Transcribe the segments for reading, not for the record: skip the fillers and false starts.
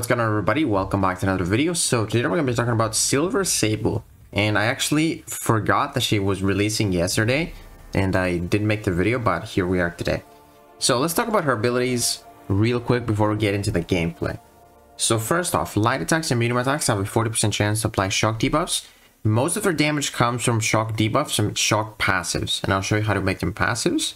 What's going on, everybody? Welcome back to another video. So today we're going to be talking about Silver Sable, and I actually forgot that she was releasing yesterday and I didn't make the video, but here we are today. So let's talk about her abilities real quick before we get into the gameplay. So first off, light attacks and medium attacks have a 40% chance to apply shock debuffs. Most of her damage comes from shock debuffs and shock passives, and I'll show you how to make them passives.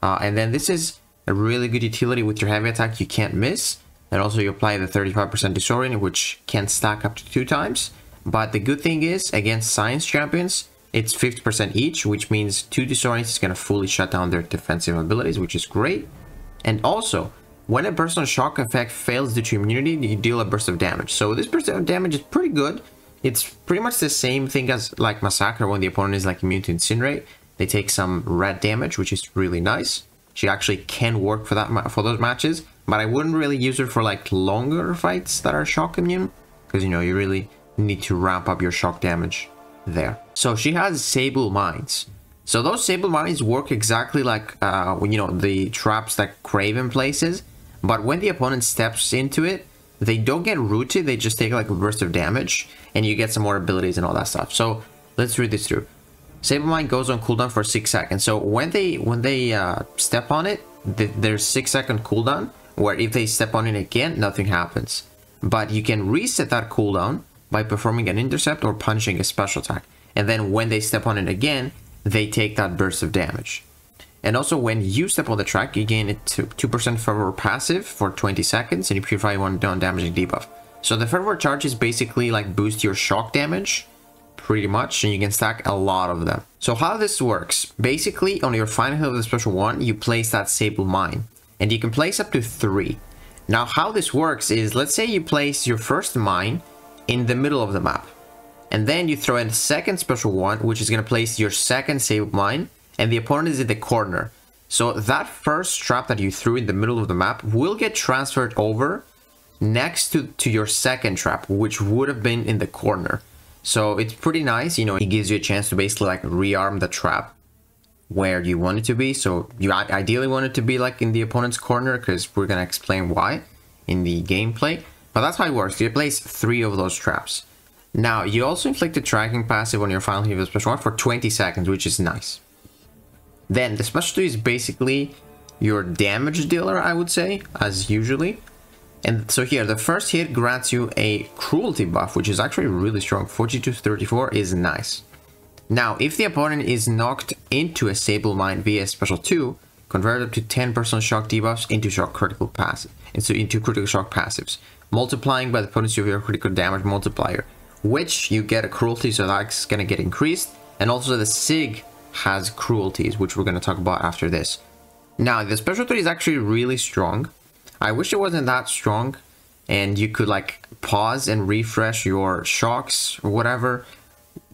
And then this is a really good utility with your heavy attack you can't miss. And also you apply the 35% disorient, which can stack up to 2 times. But the good thing is, against science champions, it's 50% each, which means 2 disorients is going to fully shut down their defensive abilities, which is great. And also, when a burst on shock effect fails due to immunity, you deal a burst of damage. So this burst of damage is pretty good. It's pretty much the same thing as like Massacre when the opponent is like immune to Incinerate. They take some red damage, which is really nice. She actually can work for that for those matches. But I wouldn't really use her for like longer fights that are shock immune, because you know you really need to ramp up your shock damage there. So she has Sable mines. So those Sable mines work exactly like you know, the traps that Craven places, but when the opponent steps into it, they don't get rooted. They just take like a burst of damage, and you get some more abilities and all that stuff. So let's read this through. Sable mine goes on cooldown for 6 seconds. So when they step on it, there's 6-second cooldown, where if they step on it again, nothing happens. But you can reset that cooldown by performing an intercept or punching a special attack. And then when they step on it again, they take that burst of damage. And also when you step on the track, you gain a 2% fervor passive for 20 seconds, and you purify 1 non-damaging debuff. So the fervor charge is basically like boost your shock damage, pretty much, and you can stack a lot of them. So how this works, basically on your final hit of the special one, you place that Sable mine. And you can place up to 3. Now how this works is, let's say you place your first mine in the middle of the map, and then you throw in a second special one, which is going to place your second Sable mine, and the opponent is in the corner. So that first trap that you threw in the middle of the map will get transferred over next to your second trap, which would have been in the corner. So it's pretty nice, you know, it gives you a chance to basically like rearm the trap where you want it to be. So you ideally want it to be like in the opponent's corner, because we're going to explain why in the gameplay. But that's how it works. You place 3 of those traps. Now you also inflict a tracking passive on your final hit of the special one for 20 seconds, which is nice. Then the special 2 is basically your damage dealer, I would say, as usually. And so here, the first hit grants you a cruelty buff, which is actually really strong. 42 to 34 is nice. Now, if the opponent is knocked into a Sable mine via special 2, convert up to 10% shock debuffs into shock critical passive, into critical shock passives, multiplying by the potency of your critical damage multiplier, which you get a cruelty, so that's going to get increased. And also the SIG has cruelties, which we're going to talk about after this. Now, the special 3 is actually really strong. I wish it wasn't that strong, and you could like pause and refresh your shocks or whatever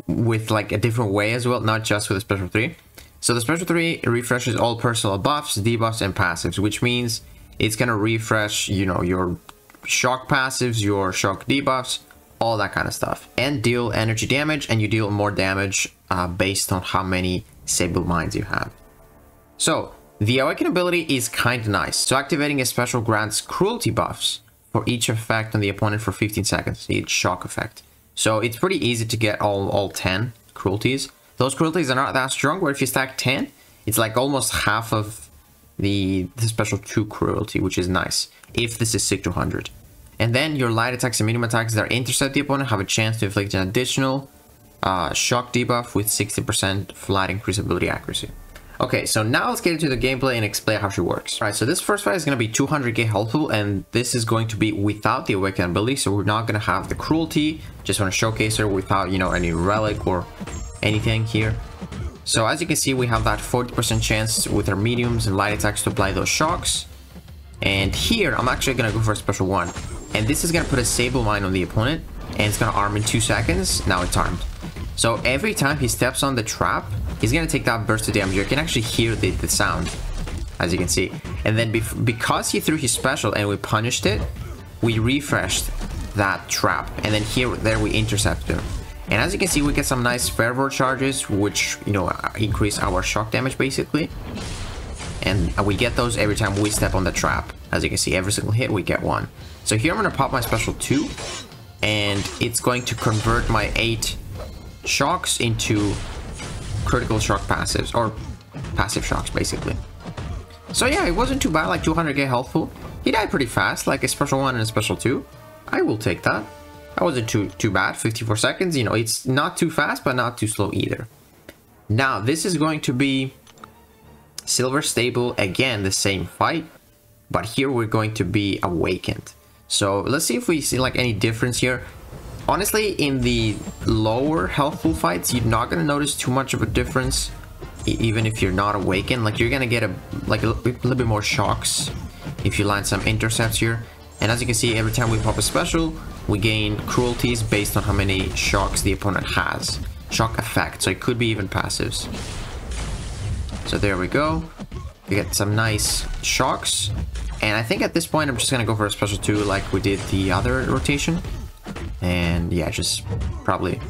with like a different way as well, not just with the special 3. So the special 3 refreshes all personal buffs, debuffs, and passives, which means it's gonna refresh, you know, your shock passives, your shock debuffs, all that kind of stuff, and deal energy damage, and you deal more damage based on how many Sable mines you have. So the Awaken ability is kind of nice. So activating a special grants cruelty buffs for each effect on the opponent for 15 seconds, each shock effect. So it's pretty easy to get all 10 cruelties. Those cruelties are not that strong, but if you stack 10, it's like almost half of the special 2 cruelty, which is nice, if this is 6 to 100. And then your light attacks and medium attacks that intercept the opponent have a chance to inflict an additional shock debuff with 60% flat increase ability accuracy. Okay, so now let's get into the gameplay and explain how she works. Alright, so this first fight is going to be 200k health pool, and this is going to be without the Awaken ability, so we're not going to have the cruelty. Just want to showcase her without, you know, any relic or anything here. So as you can see, we have that 40% chance with our mediums and light attacks to apply those shocks. And here, I'm actually going to go for a special 1. And this is going to put a Sable mine on the opponent, and it's going to arm in 2 seconds. Now it's armed. So every time he steps on the trap, he's going to take that burst of damage. You can actually hear the sound, as you can see. And then because he threw his special and we punished it, we refreshed that trap. And then there we intercept him. And as you can see, we get some nice fervor charges, which, you know, increase our shock damage basically. And we get those every time we step on the trap. As you can see, every single hit we get 1. So here I'm going to pop my special 2, and it's going to convert my 8 shocks into critical shock passives, or passive shocks basically. So yeah, it wasn't too bad, like 200k healthful. He died pretty fast, like a special 1 and a special 2. I will take that. That wasn't too bad, 54 seconds, you know, it's not too fast, but not too slow either. Now, this is going to be Silver Stable, again, the same fight, but here we're going to be Awakened. So let's see if we see like any difference here. Honestly, in the lower healthful fights, you're not going to notice too much of a difference, even if you're not Awakened. Like, you're going to get a little bit more shocks if you land some intercepts here. And as you can see, every time we pop a special, we gain cruelties based on how many shocks the opponent has. Shock effect, so it could be even passives. So there we go. We get some nice shocks. And I think at this point, I'm just going to go for a special 2 like we did the other rotation. And yeah, just probably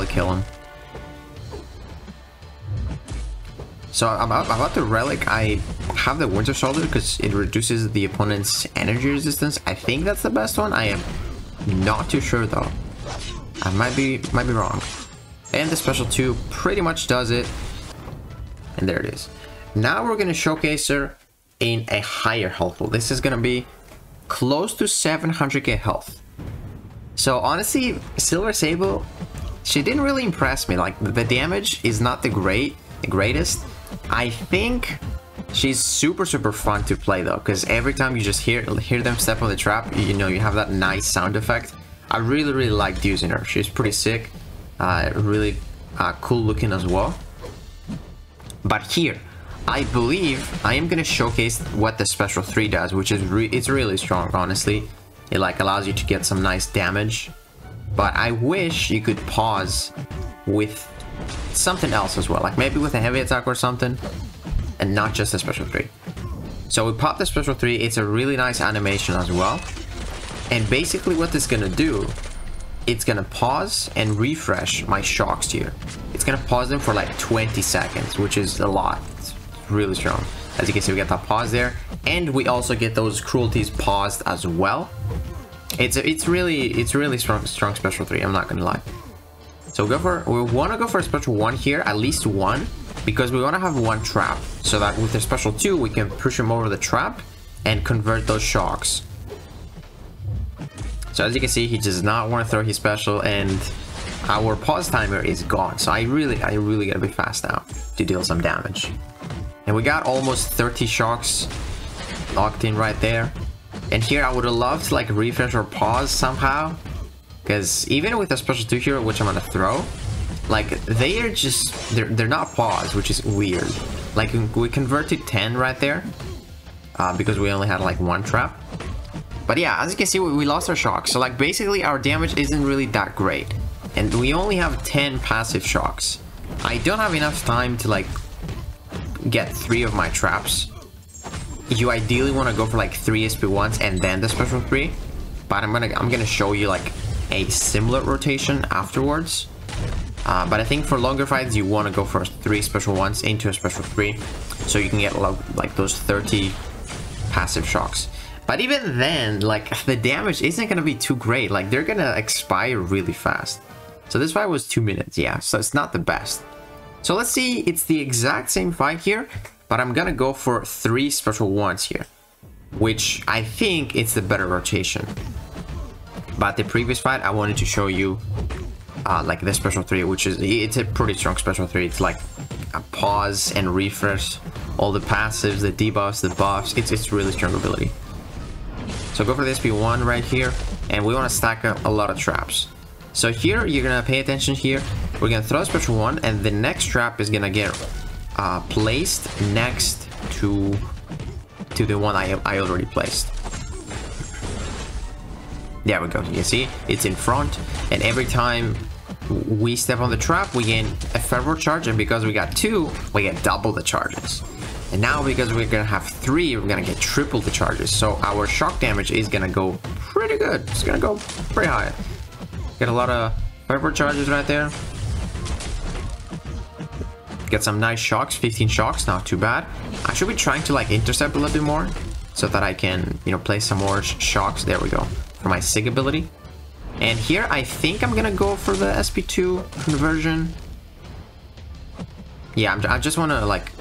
kill him. So about the relic, I have the Winter Soldier because it reduces the opponent's energy resistance. I think that's the best one. I am not too sure though. I might be wrong. And the special 2 pretty much does it. And there it is. Now we're gonna showcase her in a higher health pool. This is gonna be close to 700k health. So honestly, Silver Sable, she didn't really impress me. Like, the damage is not the greatest. I think she's super fun to play though, because every time you just hear them step on the trap, you know, you have that nice sound effect. I really liked using her. She's pretty sick, really cool looking as well. But here, I believe I am gonna showcase what the special 3 does, which is it's really strong. Honestly, it like allows you to get some nice damage. But I wish you could pause with something else as well, like maybe with a heavy attack or something, and not just a special 3. So we pop the special 3. It's a really nice animation as well. And basically what this is gonna do, it's gonna pause and refresh my shocks here. It's gonna pause them for like 20 seconds, which is a lot. It's really strong. As you can see, we get that pause there, and we also get those cruelties paused as well. It's really strong special 3. I'm not gonna lie. So we want to go for a special 1 here, at least 1, because we want to have 1 trap, so that with the special 2 we can push him over the trap and convert those shocks. So as you can see, he does not want to throw his special, and our pause timer is gone. So I really gotta be fast now to deal some damage. And we got almost 30 shocks locked in right there. And here I would have loved to like refresh or pause somehow, because even with a special 2 here, which I'm gonna throw, like they're not paused, which is weird. Like we converted 10 right there, because we only had like 1 trap. But yeah, as you can see, we lost our shocks. So like basically our damage isn't really that great, and we only have 10 passive shocks. I don't have enough time to like get 3 of my traps. You ideally want to go for like 3 SP1s and then the special 3, but I'm gonna show you like a similar rotation afterwards. But I think for longer fights you want to go for 3 special 1s into a special 3, so you can get like those 30 passive shocks. But even then, like, the damage isn't gonna be too great. Like, they're gonna expire really fast. So this fight was 2 minutes, yeah, so it's not the best. So let's see, it's the exact same fight here, but I'm gonna go for 3 special 1s here, which I think it's the better rotation. But the previous fight, I wanted to show you like the special 3, which is, it's a pretty strong special 3. It's like a pause and refresh all the passives, the debuffs, the buffs. It's really strong ability. So go for the SP1 right here, and we want to stack a lot of traps. So here, you're gonna pay attention here. We're gonna throw a special 1, and the next trap is gonna get placed next to the one I already placed. There we go. You can see it's in front, and every time we step on the trap, we gain a fervor charge, and because we got 2, we get double the charges. And now because we're gonna have 3, we're gonna get triple the charges. So our shock damage is gonna go pretty good. It's gonna go pretty high. Get a lot of fervor charges right there. Get some nice shocks, 15 shocks, not too bad. I should be trying to like intercept a little bit more, so that I can, you know, play some more shocks. There we go, for my SIG ability. And here I think I'm gonna go for the SP2 conversion. Yeah, I just want to like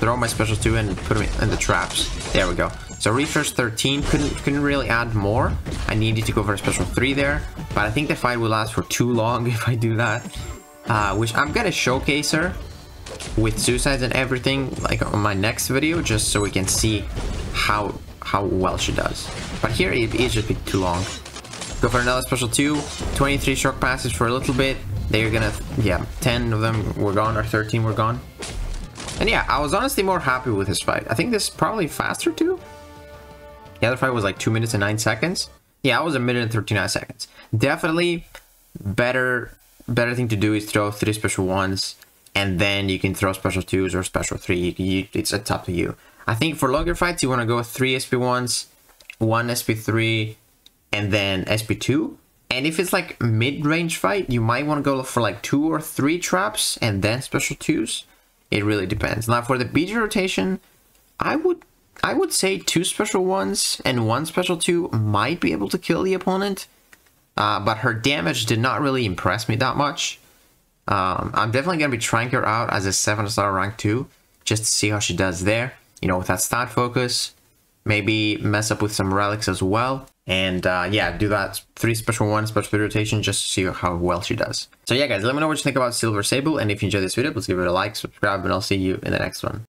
throw my special 2 and put them in the traps. There we go. So refresh 13, couldn't really add more. I needed to go for a special 3 there, but I think the fight will last for too long if I do that. Which I'm gonna showcase her with suicides and everything like on my next video, just so we can see how well she does. But here it just be too long. Go for another special 2, 23 shock passes for a little bit. They're gonna, yeah, 10 of them were gone, or 13 were gone. And yeah, I was honestly more happy with this fight. I think this is probably faster too. The other fight was like 2 minutes and 9 seconds. Yeah, I was 1 minute and 39 seconds. Definitely better thing to do is throw 3 special 1s, and then you can throw special 2s or special 3. It's up to you. I think for longer fights, you want to go 3 SP1s, 1 SP3, and then SP2. And if it's like mid-range fight, you might want to go for like 2 or 3 traps and then special 2s. It really depends. Now for the BG rotation, I would say 2 special 1s and 1 special 2 might be able to kill the opponent. But her damage did not really impress me that much. I'm definitely going to be trying her out as a 7-star rank 2, just to see how she does there. You know, with that stat focus, maybe mess up with some relics as well. And yeah, do that 3 special 1, special 3 rotation, just to see how well she does. So yeah guys, let me know what you think about Silver Sable, and if you enjoyed this video, please give it a like, subscribe, and I'll see you in the next one.